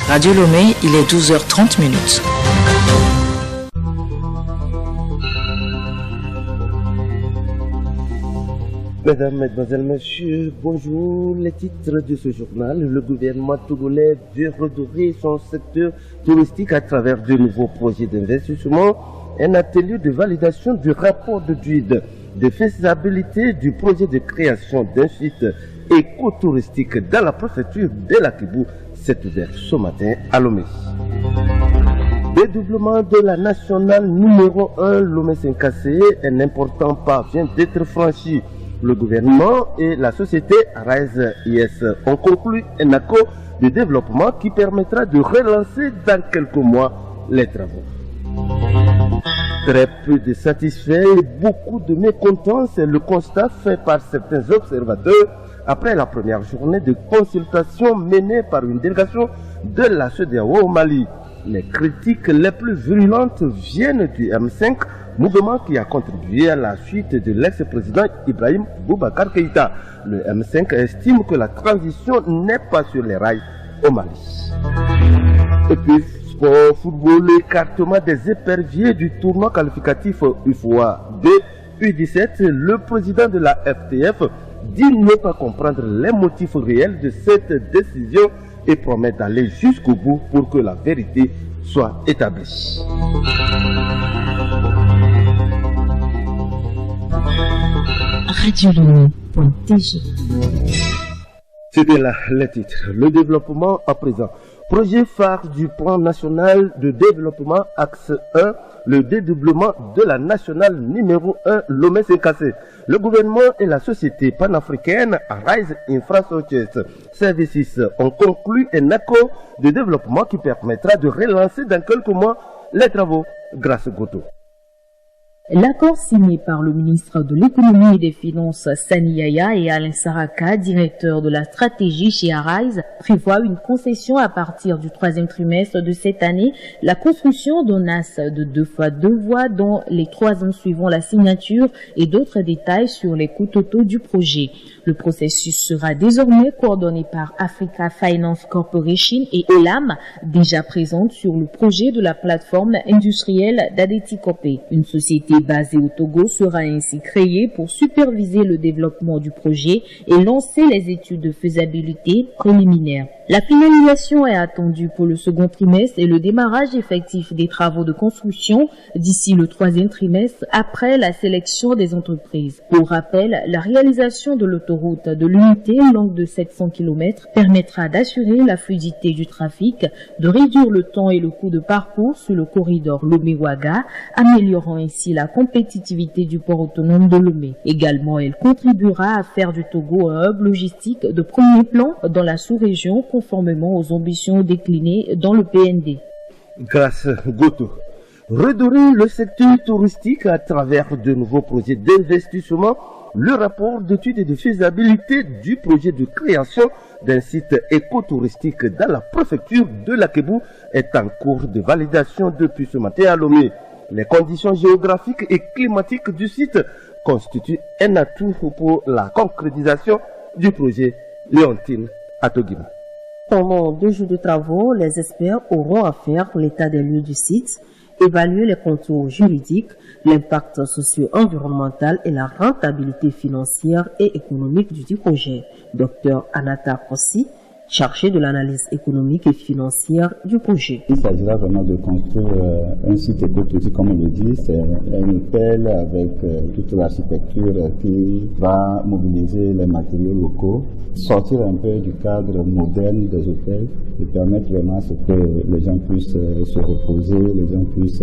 Radio Lomé, il est 12h30 minutes. Mesdames, Mesdemoiselles, Messieurs, bonjour. Les titres de ce journal. Le gouvernement togolais veut redorer son secteur touristique à travers de nouveaux projets d'investissement. Un atelier de validation du rapport de DUID de faisabilité du projet de création d'un site écotouristique dans la préfecture de l'Akibou s'est ouvert ce matin à Lomé. Dédoublement de la nationale numéro 1 Lomé-Sinkassé, un important pas vient d'être franchi. Le gouvernement et la société Arise IS ont conclu un accord de développement qui permettra de relancer dans quelques mois les travaux. Très peu de satisfaits et beaucoup de mécontents, c'est le constat fait par certains observateurs après la première journée de consultation menée par une délégation de la CEDEAO au Mali. Les critiques les plus virulentes viennent du M5, mouvement qui a contribué à la suite de l'ex-président Ibrahim Boubacar Keïta. Le M5 estime que la transition n'est pas sur les rails au Mali. Et puis, sport, football, l'écartement des éperviers du tournoi qualificatif UFOA de U17, le président de la FTF dit ne pas comprendre les motifs réels de cette décision et promet d'aller jusqu'au bout pour que la vérité soit établie. RadioLomé.tg. C'était là le titre. Le développement à présent. Projet phare du plan national de développement axe 1, le dédoublement de la nationale numéro 1 Lomé-Sinkassé. Le gouvernement et la société panafricaine Arise Infrastructure Services ont conclu un accord de développement qui permettra de relancer dans quelques mois les travaux grâce à Goto. L'accord signé par le ministre de l'économie et des finances Sani Yaya et Alain Saraka, directeur de la stratégie chez Arise, prévoit une concession à partir du 3e trimestre de cette année, la construction d'un axe de 2 x 2 voies dans les 3 ans suivant la signature et d'autres détails sur les coûts totaux du projet. Le processus sera désormais coordonné par Africa Finance Corporation et ELAM, déjà présente sur le projet de la plateforme industrielle d'Adeti Copé. Une société basée au Togo sera ainsi créée pour superviser le développement du projet et lancer les études de faisabilité préliminaires. La finalisation est attendue pour le second trimestre et le démarrage effectif des travaux de construction d'ici le 3e trimestre après la sélection des entreprises. Pour rappel, la réalisation de l'autoroute de l'unité longue de 700 km permettra d'assurer la fluidité du trafic, de réduire le temps et le coût de parcours sur le corridor Lomé-Ouaga, améliorant ainsi la compétitivité du port autonome de Lomé. Également, elle contribuera à faire du Togo un hub logistique de premier plan dans la sous-région conformément aux ambitions déclinées dans le PND. Grâce Goto. Redorer le secteur touristique à travers de nouveaux projets d'investissement. Le rapport d'étude et de faisabilité du projet de création d'un site écotouristique dans la préfecture de l'Akibou est en cours de validation depuis ce matin à Lomé. Les conditions géographiques et climatiques du site constituent un atout pour la concrétisation du projet Léontine Atogima. Pendant 2 jours de travaux, les experts auront à faire l'état des lieux du site, évaluer les contours juridiques, l'impact socio-environnemental et la rentabilité financière et économique du projet. Dr Anata Kossi, chargé de l'analyse économique et financière du projet. Il s'agira vraiment de construire un site écotouristique, comme on le dit. C'est un hôtel avec toute l'architecture qui va mobiliser les matériaux locaux, sortir un peu du cadre moderne des hôtels et permettre vraiment à ce que les gens puissent se reposer, les gens puissent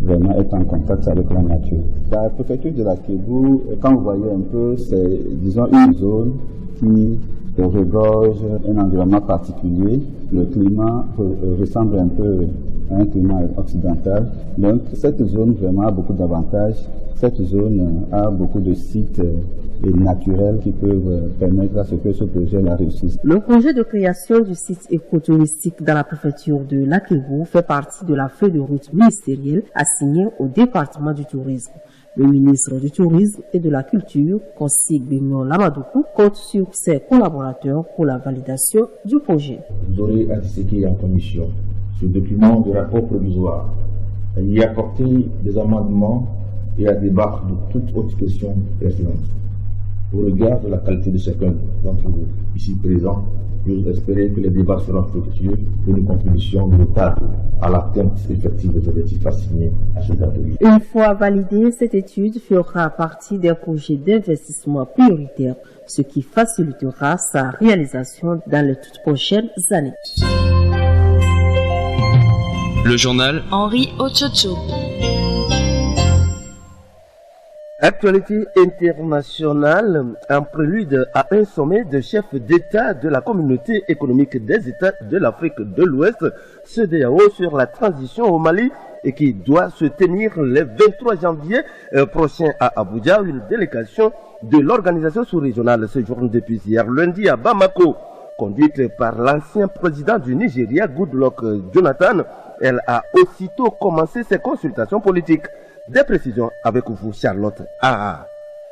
vraiment être en contact avec la nature. La préfecture de l'Akibou, quand vous voyez un peu, c'est disons une zone qui regorge un environnement particulier. Le climat ressemble un peu à un climat occidental. Donc cette zone vraiment a beaucoup d'avantages. Cette zone a beaucoup de sites naturels qui peuvent permettre à ce que ce projet la réussisse. Le projet de création du site écotouristique dans la préfecture de l'Akibou fait partie de la feuille de route ministérielle assignée au département du tourisme. Le ministre du Tourisme et de la Culture, Konsig Bimno Lamadoukou, compte sur ses collaborateurs pour la validation du projet. Vous aurez à disséquer en commission ce document de rapport provisoire, à y apporter des amendements et à débattre de toute autre question pertinente. Au regard de la qualité de chacun d'entre vous ici présents, j'ose espérer que les débats seront fructueux pour une contribution notable à l'atteinte effective des objectifs assignés à cet atelier. Une fois validée, cette étude fera partie des projets d'investissement prioritaires, ce qui facilitera sa réalisation dans les toutes prochaines années. Le journal Henri Ochocho. Actualité internationale, en prélude à un sommet de chefs d'État de la Communauté économique des États de l'Afrique de l'Ouest, CEDEAO, sur la transition au Mali et qui doit se tenir le 23 janvier prochain à Abuja. Une délégation de l'organisation sous-régionale séjourne depuis hier lundi à Bamako. Conduite par l'ancien président du Nigeria, Goodluck Jonathan, elle a aussitôt commencé ses consultations politiques. Des précisions avec vous, Charlotte.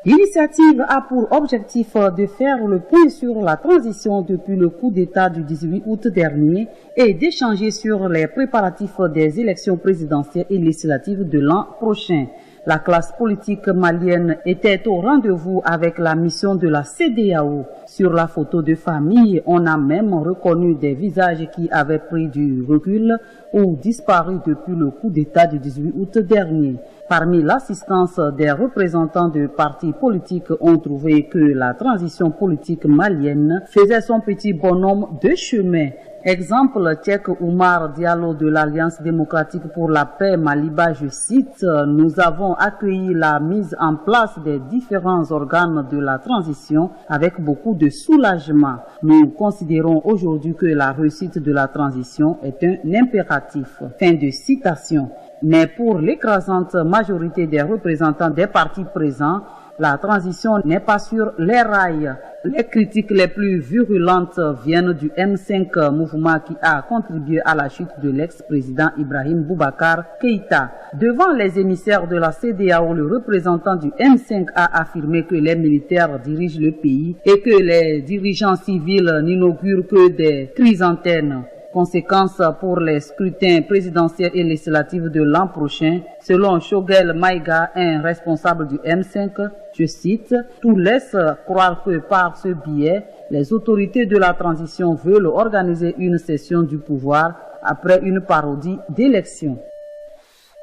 L'initiative a pour objectif de faire le point sur la transition depuis le coup d'État du 18 août dernier et d'échanger sur les préparatifs des élections présidentielles et législatives de l'an prochain. La classe politique malienne était au rendez-vous avec la mission de la CEDEAO. Sur la photo de famille, on a même reconnu des visages qui avaient pris du recul ou disparu depuis le coup d'État du 18 août dernier. Parmi l'assistance des représentants de partis politiques, on trouvait que la transition politique malienne faisait son petit bonhomme de chemin. Exemple, Tchèque Oumar Diallo de l'Alliance démocratique pour la paix Maliba, je cite, « Nous avons accueilli la mise en place des différents organes de la transition avec beaucoup de soulagement. Nous considérons aujourd'hui que la réussite de la transition est un impératif. » Fin de citation. Mais pour l'écrasante majorité des représentants des partis présents, la transition n'est pas sur les rails. Les critiques les plus virulentes viennent du M5, mouvement qui a contribué à la chute de l'ex-président Ibrahim Boubacar Keïta. Devant les émissaires de la CEDEAO, le représentant du M5 a affirmé que les militaires dirigent le pays et que les dirigeants civils n'inaugurent que des chrysanthèmes. Conséquence pour les scrutins présidentiels et législatifs de l'an prochain, selon Shogel Maïga, un responsable du M5, je cite, « Tout laisse croire que par ce biais, les autorités de la transition veulent organiser une session du pouvoir après une parodie d'élection. »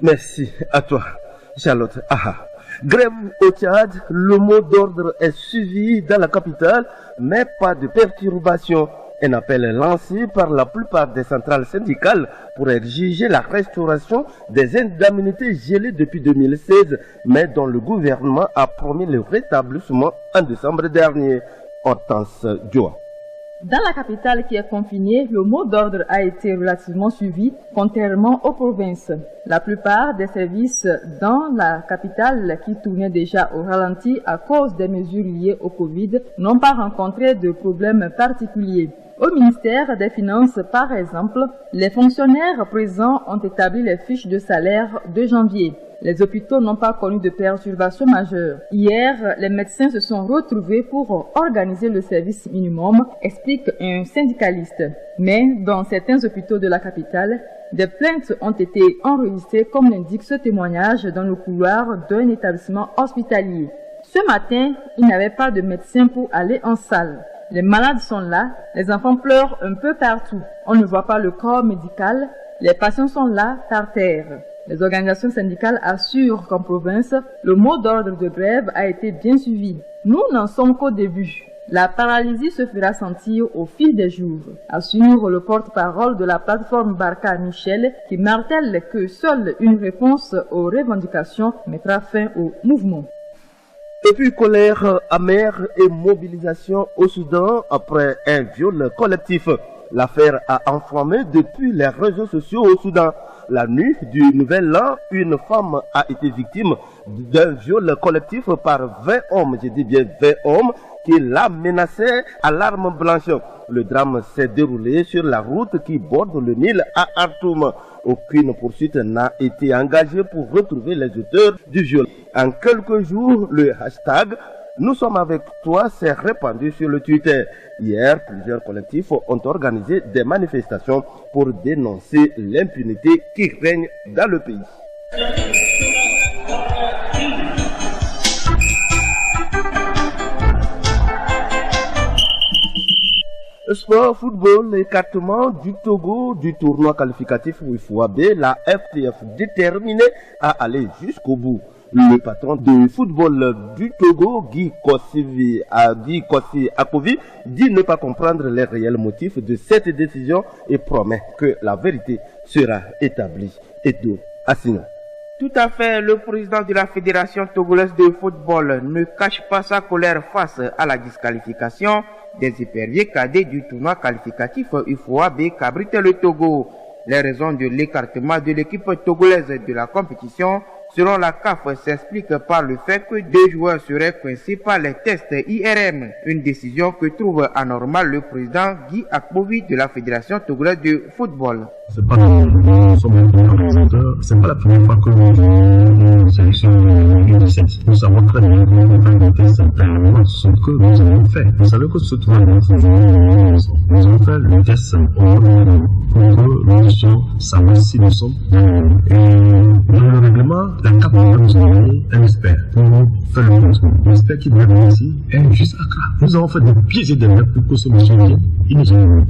Merci à toi, Charlotte. Grève au Tchad, le mot d'ordre est suivi dans la capitale, mais pas de perturbation. Un appel lancé par la plupart des centrales syndicales pour exiger la restauration des indemnités gelées depuis 2016, mais dont le gouvernement a promis le rétablissement en décembre dernier. Hortense Djoa. Dans la capitale qui est confinée, le mot d'ordre a été relativement suivi, contrairement aux provinces. La plupart des services dans la capitale qui tournaient déjà au ralenti à cause des mesures liées au Covid n'ont pas rencontré de problèmes particuliers. Au ministère des Finances, par exemple, les fonctionnaires présents ont établi les fiches de salaire de janvier. Les hôpitaux n'ont pas connu de perturbations majeures. Hier, les médecins se sont retrouvés pour organiser le service minimum, explique un syndicaliste. Mais dans certains hôpitaux de la capitale, des plaintes ont été enregistrées, comme l'indique ce témoignage dans le couloir d'un établissement hospitalier. Ce matin, il n'y avait pas de médecin pour aller en salle. Les malades sont là, les enfants pleurent un peu partout. On ne voit pas le corps médical, les patients sont là par terre. Les organisations syndicales assurent qu'en province, le mot d'ordre de grève a été bien suivi. Nous n'en sommes qu'au début. La paralysie se fera sentir au fil des jours, assure le porte-parole de la plateforme Barca Michel, qui martèle que seule une réponse aux revendications mettra fin au mouvement. Et puis colère amère et mobilisation au Soudan après un viol collectif. L'affaire a enflammé depuis les réseaux sociaux au Soudan. La nuit du Nouvel An, une femme a été victime d'un viol collectif par 20 hommes, je dis bien 20 hommes, qui la menaçaient à l'arme blanche. Le drame s'est déroulé sur la route qui borde le Nil à Khartoum. aucune poursuite n'a été engagée pour retrouver les auteurs du viol. En quelques jours, le hashtag « Nous sommes avec toi » s'est répandu sur le Twitter. Hier, plusieurs collectifs ont organisé des manifestations pour dénoncer l'impunité qui règne dans le pays. Sport, football, écartement du Togo du tournoi qualificatif Wifoa-B, la FTF déterminée à aller jusqu'au bout. Le patron de football du Togo, Guy Kossi Akovi, dit ne pas comprendre les réels motifs de cette décision et promet que la vérité sera établie. Edo Assignon. Tout à fait, le président de la Fédération togolaise de football ne cache pas sa colère face à la disqualification des éperviers cadets du tournoi qualificatif UFOA-B qu'abrite le Togo. Les raisons de l'écartement de l'équipe togolaise de la compétition, selon la CAF, s'expliquent par le fait que 2 joueurs seraient coincés par les tests IRM, une décision que trouve anormale le président Guy Akbovi de la Fédération togolaise de football. C'est pas la première fois que nous sélectionnons U17. Nous savons très bien que nous avons fait certainement ce que nous avons fait. Vous savez que ce tournoi, nous avons fait le test au moment pour que nous puissions savoir si nous sommes. Et dans le règlement, la CAF nous a donné un expert pour faire le contrôle. L'expert qui doit venir ici est juste Accra. Nous avons fait des pieds et des mains pour que ce monsieur vienne.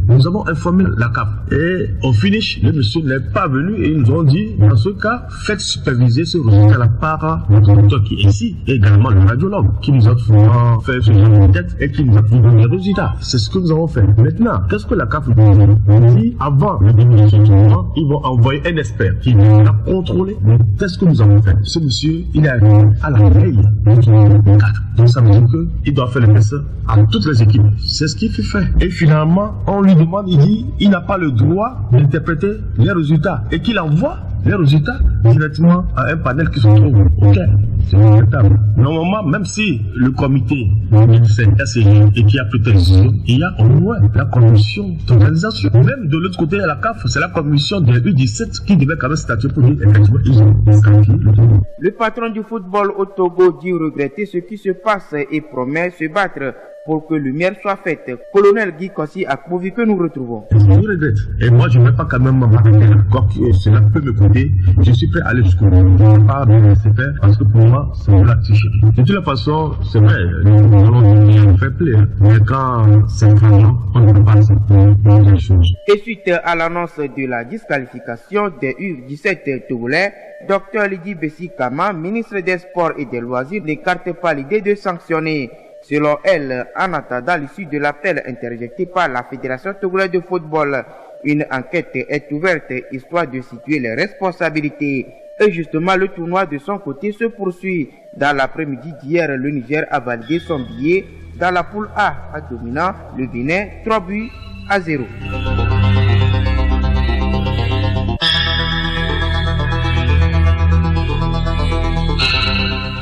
Nous avons informé la CAF. Et au finish, le monsieur n'est pas venu et ils nous ont dit, dans ce cas, faites superviser ce résultat à la part notre docteur qui est ici, et également le radiologue qui nous a fait ce genre de tête et qui nous a donné les résultats. C'est ce que nous avons fait. Maintenant, qu'est-ce que la CAF nous dit? Avant le début de ce tournoi, ils vont envoyer un expert qui va contrôler le test que nous avons fait. Ce monsieur, il est arrivé à la veille du tournoi 4. Donc ça veut dire qu'il doit faire le test à toutes les équipes. C'est ce qu'il fait. Et finalement, on lui demande, il dit, il n'a pas le droit d'interpréter les résultats et qu'il envoie les résultats directement à un panel qui se trouve au Caire. C'est regrettable. Normalement, même si le comité médecin SCG et qui a pris telle décision, il y a au moins la commission d'organisation. Même de l'autre côté, à la CAF, c'est la commission des U17 qui devait quand même statuer pour dire effectivement ils ont disqualifié le Togo. Le patron du football au Togo dit regretter ce qui se passe et promet se battre pour que lumière soit faite. Colonel Guy Kossi Akbovi que nous retrouvons. Je regrette. Et moi, je ne vais pas quand même m'arrêter là. Quoi que cela peut me coûter, je suis prêt à aller jusqu'au bout. Je ne vais pas me laisser faire parce que pour moi, c'est de la tricherie. De toute façon, c'est vrai, nous allons faire plaisir. Mais quand c'est vraiment, on ne peut pas accepter des choses. Et suite à l'annonce de la disqualification des U17 togolais, Dr Lydie Bessi Kama, ministre des Sports et des Loisirs, n'écarte pas l'idée de sanctionner. Selon elle, en attendant l'issue de l'appel interjecté par la Fédération togolaise de football, une enquête est ouverte histoire de situer les responsabilités. Et justement, le tournoi de son côté se poursuit. Dans l'après-midi d'hier, le Niger a validé son billet dans la poule A en dominant le Bénin 3-0.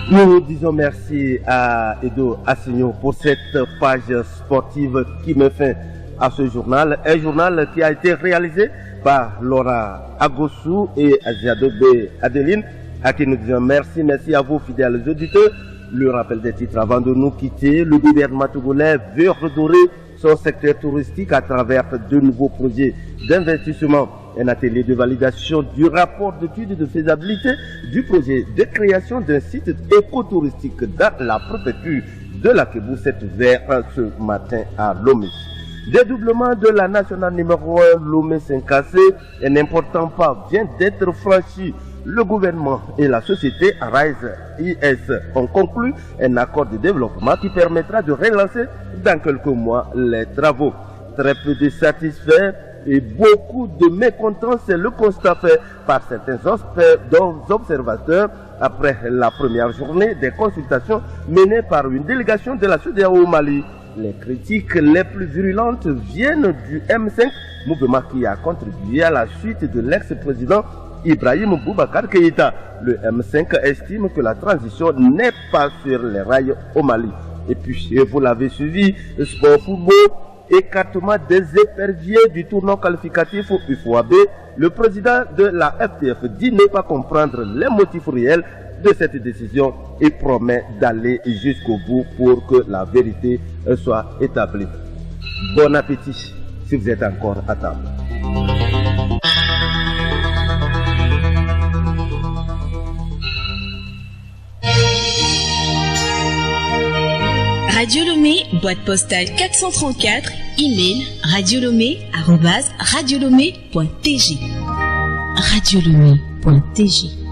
Nous disons merci à Edo Assignon pour cette page sportive qui met fin à ce journal. Un journal qui a été réalisé par Laura Agossou et Aziadobe Adeline, à qui nous disons merci. Merci à vous, fidèles auditeurs. Le rappel des titres avant de nous quitter. Le gouvernement togolais veut redorer son secteur touristique à travers de nouveaux projets d'investissement. Un atelier de validation du rapport d'étude de faisabilité du projet de création d'un site écotouristique dans la préfecture de la Kébou s'est ouvert ce matin à Lomé. Dédoublement de la nationale numéro 1 Lomé-Saint-Cassé, un important pas vient d'être franchi. Le gouvernement et la société Arise IS ont conclu un accord de développement qui permettra de relancer dans quelques mois les travaux. Très peu de satisfaits et beaucoup de mécontents, c'est le constat fait par certains observateurs après la première journée des consultations menées par une délégation de la CEDEAO au Mali. Les critiques les plus virulentes viennent du M5, mouvement qui a contribué à la suite de l'ex-président Ibrahim Boubacar Keïta. Le M5 estime que la transition n'est pas sur les rails au Mali. Et puis, vous l'avez suivi, sport football, écartement des éperviers du tournoi qualificatif au UFOAB, le président de la FTF dit ne pas comprendre les motifs réels de cette décision et promet d'aller jusqu'au bout pour que la vérité soit établie. Bon appétit si vous êtes encore à table. Radio Lomé, boîte postale 434, email radiolomé@radiolomé.tg. radiolomé.tg